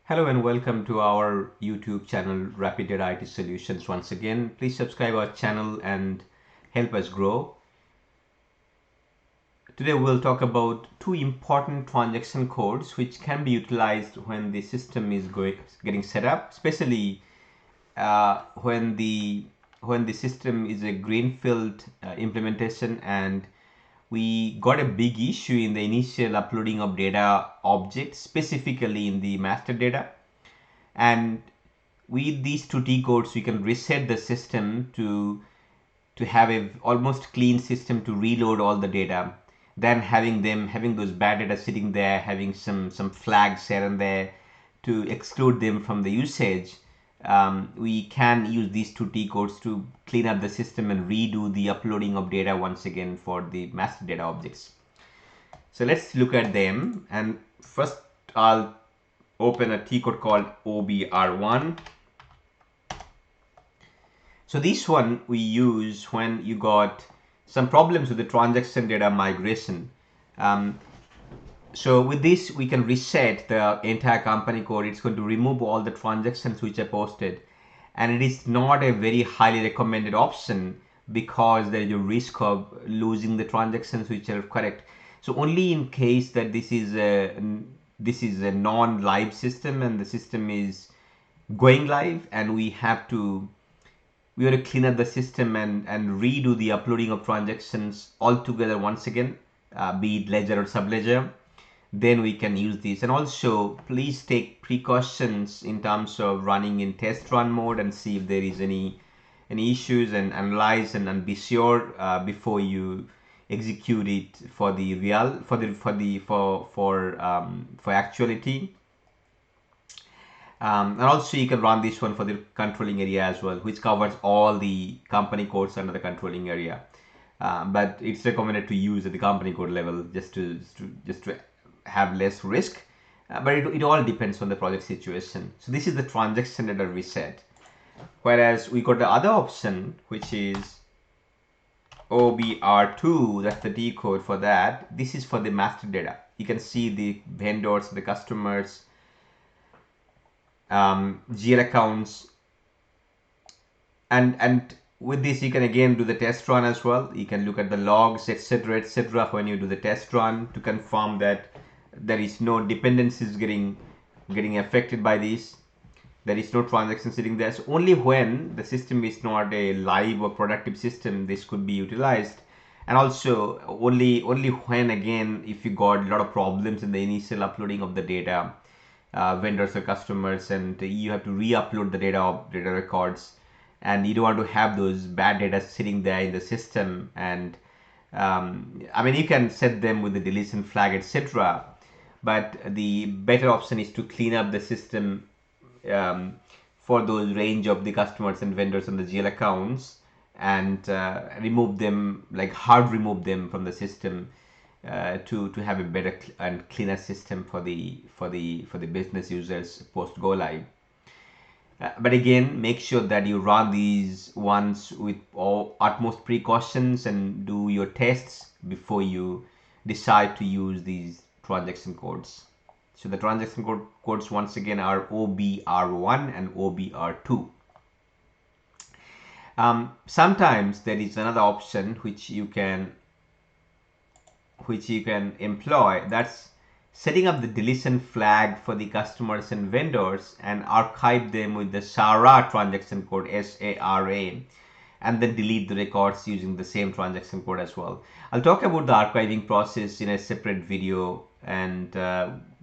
Hello and welcome to our YouTube channel Rapid Data IT Solutions. Once again, please subscribe our channel and help us grow. Today we'll talk about two important transaction codes which can be utilized when the system is getting set up, especially when the system is a greenfield implementation and we got a big issue in the initial uploading of data objects, specifically in the master data. And with these two tcodes, we can reset the system to have a almost clean system to reload all the data, than having those bad data sitting there, having some flags here and there to exclude them from the usage. We can use these two tcodes to clean up the system and redo the uploading of data once again for the master data objects. So let's look at them, and first I'll open a tcode called OBR1. So this one we use when you got some problems with the transaction data migration. So with this, we can reset the entire company code. It's going to remove all the transactions which are posted. And it is not a very highly recommended option because there is a risk of losing the transactions which are correct. So only in case that this is a non-live system and the system is going live and we have to clean up the system and redo the uploading of transactions altogether once again, be it ledger or subledger, then we can use this. And also please take precautions in terms of running in test run mode and see if there is any issues, and analyze and be sure before you execute it for the for actuality. And also you can run this one for the controlling area as well, which covers all the company codes under the controlling area. But it's recommended to use at the company code level just to have less risk. But it all depends on the project situation. So this is the transaction data reset. Whereas we got the other option, which is OBR2, that's the D code for that. This is for the master data. You can see the vendors, the customers, GL accounts, and with this you can again do the test run as well. You can look at the logs, etc., when you do the test run to confirm that there is no dependencies getting affected by this. There is no transaction sitting there. So only when the system is not a live or productive system, this could be utilized. And also only when, again, if you got a lot of problems in the initial uploading of the data, vendors or customers, and you have to re-upload the data records, and you don't want to have those bad data sitting there in the system. And I mean, you can set them with the deletion flag, etc., but the better option is to clean up the system for those range of the customers and vendors on the GL accounts, and remove them, like hard remove them from the system, to have a better and cleaner system for the business users post go live. But again, make sure that you run these ones with all utmost precautions and do your tests before you decide to use these transaction codes. So the transaction codes once again are OBR1 and OBR2. Sometimes there is another option which you can employ, that's setting up the deletion flag for the customers and vendors and archive them with the SARA transaction code, SARA, and then delete the records using the same transaction code as well. I'll talk about the archiving process in a separate video, and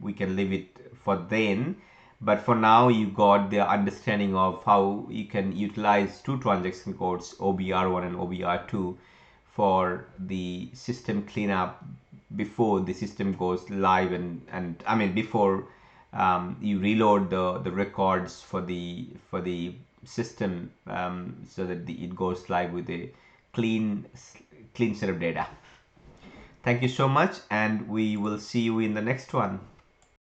we can leave it for then. But for now, you got the understanding of how you can utilize two transaction codes, OBR1 and OBR2, for the system cleanup before the system goes live, and I mean before you reload the records for the system, so that it goes live with a clean set of data. Thank you so much, and we will see you in the next one.